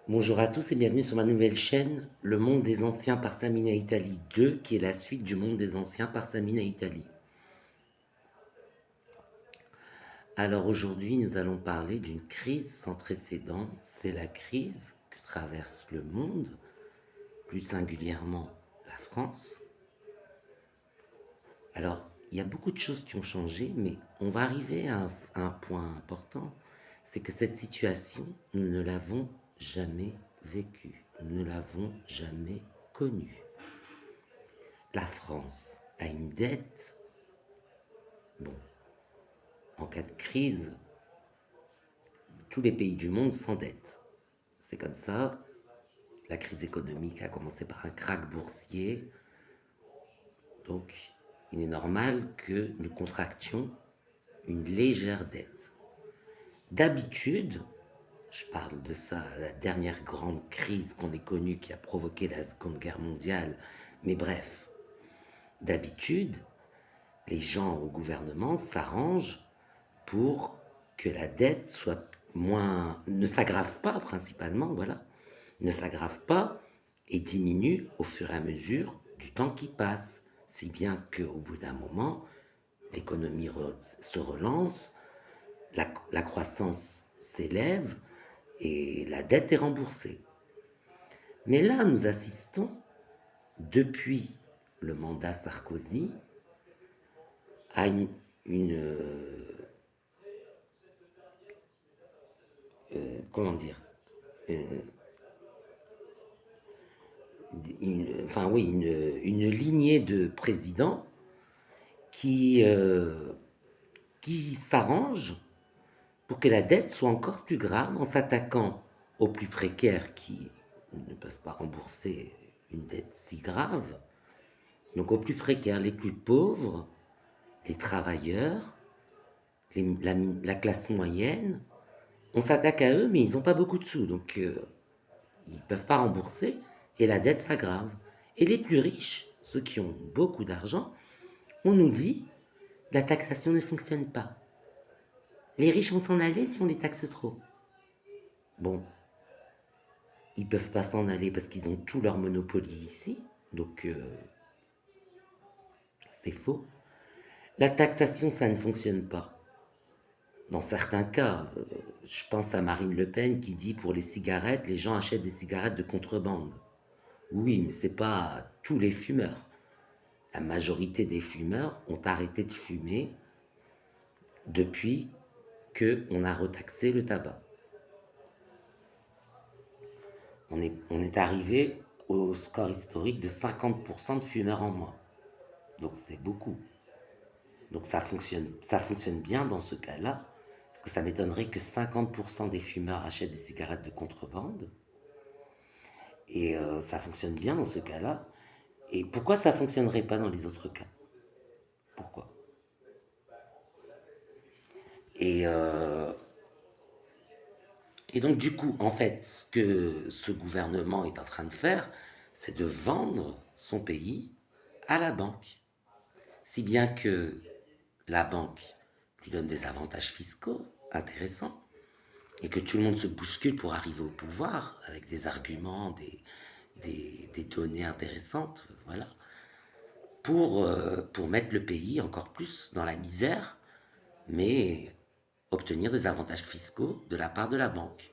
Bonjour à tous et bienvenue sur ma nouvelle chaîne, Le Monde des Anciens par Samina Italie 2, qui est la suite du Monde des Anciens par Samina Italie. Alors aujourd'hui, nous allons parler d'une crise sans précédent. C'est la crise que traverse le monde, plus singulièrement la France. Alors, il y a beaucoup de choses qui ont changé, mais on va arriver à un point important, c'est que cette situation, nous ne l'avons jamais vécue, nous ne l'avons jamais connue. La France a une dette. Bon, en cas de crise, tous les pays du monde s'endettent. C'est comme ça. La crise économique a commencé par un krach boursier. Donc, il est normal que nous contractions une légère dette. D'habitude, je parle de ça, la dernière grande crise qu'on ait connue qui a provoqué la Seconde Guerre mondiale, mais bref, d'habitude, les gens au gouvernement s'arrangent pour que la dette soit ne s'aggrave pas principalement, voilà, ne s'aggrave pas et diminue au fur et à mesure du temps qui passe, si bien qu'au bout d'un moment, l'économie se relance, la croissance s'élève et la dette est remboursée. Mais là, nous assistons, depuis le mandat Sarkozy, à comment dire, euh, une lignée de présidents qui, euh, qui s'arrangent pour que la dette soit encore plus grave en s'attaquant aux plus précaires qui ne peuvent pas rembourser une dette si grave. Donc aux plus précaires, les plus pauvres, les travailleurs, la classe moyenne, on s'attaque à eux, mais ils n'ont pas beaucoup de sous, donc ils ne peuvent pas rembourser et la dette s'aggrave. Et les plus riches, ceux qui ont beaucoup d'argent, on nous dit la taxation ne fonctionne pas. Les riches vont s'en aller si on les taxe trop. Bon, ils ne peuvent pas s'en aller parce qu'ils ont tout leur monopoly ici, donc c'est faux. La taxation, ça ne fonctionne pas. Dans certains cas, je pense à Marine Le Pen qui dit pour les cigarettes, les gens achètent des cigarettes de contrebande. Oui, mais c'est pas tous les fumeurs. La majorité des fumeurs ont arrêté de fumer depuis qu'on a retaxé le tabac. On est arrivé au score historique de 50% de fumeurs en moins. Donc c'est beaucoup. Donc ça fonctionne bien dans ce cas-là, parce que ça m'étonnerait que 50% des fumeurs achètent des cigarettes de contrebande. Et ça fonctionne bien dans ce cas-là. Et pourquoi ça ne fonctionnerait pas dans les autres cas? Pourquoi? Et, euh, et donc du coup, en fait, ce que ce gouvernement est en train de faire, c'est de vendre son pays à la banque. Si bien que la banque lui donne des avantages fiscaux intéressants et que tout le monde se bouscule pour arriver au pouvoir avec des arguments, des données intéressantes, voilà, pour mettre le pays encore plus dans la misère, mais obtenir des avantages fiscaux de la part de la banque.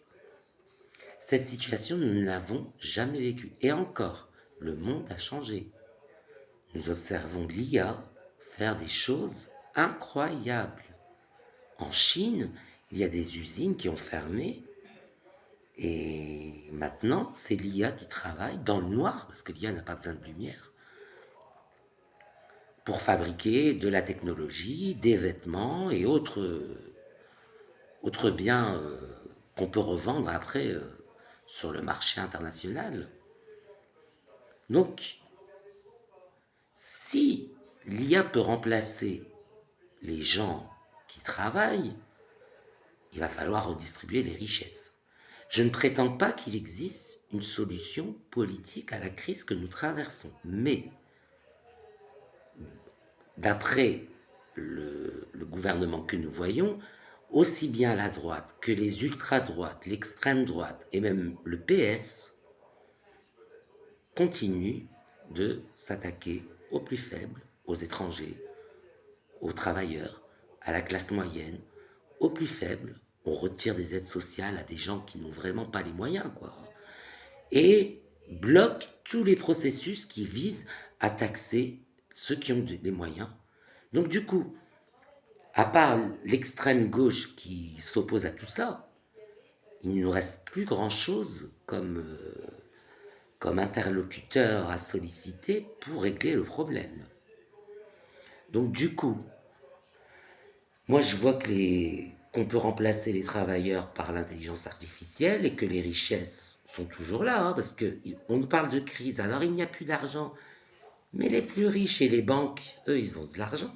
Cette situation, nous ne l'avons jamais vécue. Et encore, le monde a changé. Nous observons l'IA faire des choses incroyables. En Chine, il y a des usines qui ont fermé et maintenant, c'est l'IA qui travaille dans le noir, parce que l'IA n'a pas besoin de lumière, pour fabriquer de la technologie, des vêtements et autres biens qu'on peut revendre après sur le marché international. Donc, si l'IA peut remplacer les gens qui travaillent, il va falloir redistribuer les richesses. Je ne prétends pas qu'il existe une solution politique à la crise que nous traversons, mais d'après le gouvernement que nous voyons, aussi bien la droite que les ultra-droites, l'extrême droite et même le PS continuent de s'attaquer aux plus faibles, aux étrangers, aux travailleurs, à la classe moyenne, aux plus faibles. On retire des aides sociales à des gens qui n'ont vraiment pas les moyens, quoi. Et bloque tous les processus qui visent à taxer ceux qui ont les moyens. Donc du coup, à part l'extrême gauche qui s'oppose à tout ça, il ne nous reste plus grand-chose comme interlocuteur à solliciter pour régler le problème. Donc du coup, moi je vois qu'on peut remplacer les travailleurs par l'intelligence artificielle et que les richesses sont toujours là, hein, parce qu'on nous parle de crise, alors il n'y a plus d'argent. Mais les plus riches et les banques, eux, ils ont de l'argent.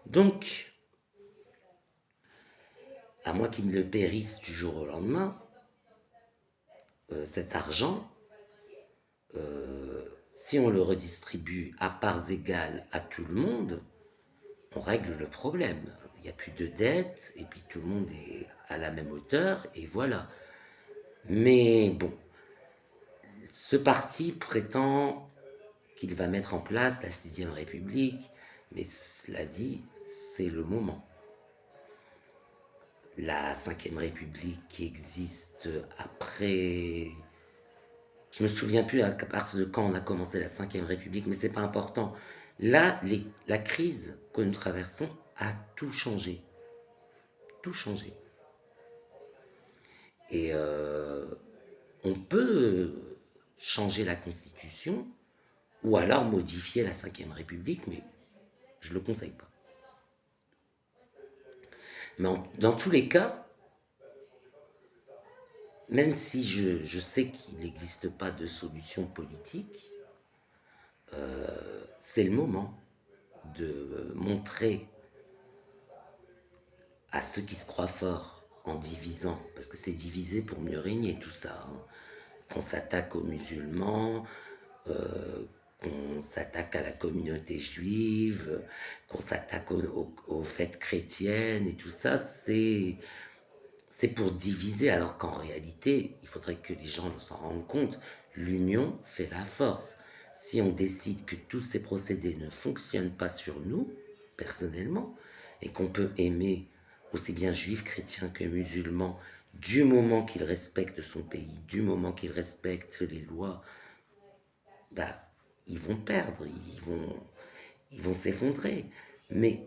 Donc, à moins qu'ils ne le périssent du jour au lendemain, cet argent, si on le redistribue à parts égales à tout le monde, on règle le problème. Il n'y a plus de dette, et puis tout le monde est à la même hauteur, et voilà. Mais bon, ce parti prétend qu'il va mettre en place la 6ème République, mais cela dit, c'est le moment. La 5ème République qui existe après... Je me souviens plus à partir de quand on a commencé la 5ème République, mais c'est pas important. Là, la crise que nous traversons a tout changé. Tout changé. Et on peut changer la Constitution ou alors modifier la 5ème République, mais je ne le conseille pas. Mais dans tous les cas, même si je sais qu'il n'existe pas de solution politique, c'est le moment de montrer à ceux qui se croient forts en divisant, parce que c'est diviser pour mieux régner tout ça, hein. Qu'on s'attaque aux musulmans, qu'on s'attaque à la communauté juive, qu'on s'attaque aux fêtes chrétiennes et tout ça, c'est pour diviser, alors qu'en réalité, il faudrait que les gens s'en rendent compte, l'union fait la force. Si on décide que tous ces procédés ne fonctionnent pas sur nous, personnellement, et qu'on peut aimer aussi bien juifs, chrétiens que musulmans, du moment qu'ils respectent son pays, du moment qu'ils respectent les lois, bah, ils vont perdre, ils vont s'effondrer. Mais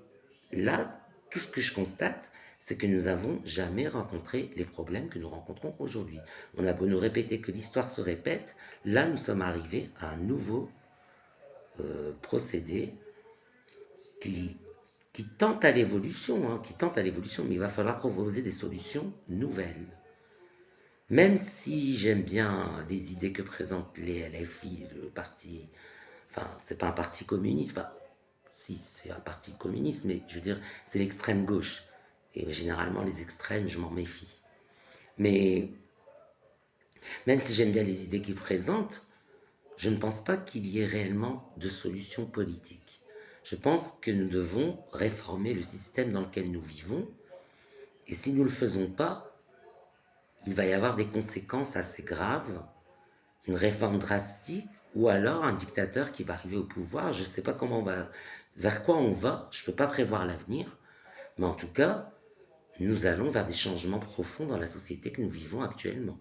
là, tout ce que je constate, c'est que nous n'avons jamais rencontré les problèmes que nous rencontrons aujourd'hui. On a beau nous répéter que l'histoire se répète, là nous sommes arrivés à un nouveau procédé qui, qui tente à l'évolution, hein, qui tente à l'évolution, mais il va falloir proposer des solutions nouvelles. Même si j'aime bien les idées que présentent les LFI, le parti, enfin, c'est pas un parti communiste, enfin, si, c'est un parti communiste, mais je veux dire, c'est l'extrême gauche. Et généralement, les extrêmes, je m'en méfie. Mais même si j'aime bien les idées qu'ils présentent, je ne pense pas qu'il y ait réellement de solution politique. Je pense que nous devons réformer le système dans lequel nous vivons. Et si nous ne le faisons pas, il va y avoir des conséquences assez graves, une réforme drastique, ou alors un dictateur qui va arriver au pouvoir. Je ne sais pas comment on va, vers quoi on va, je ne peux pas prévoir l'avenir, mais en tout cas, nous allons vers des changements profonds dans la société que nous vivons actuellement.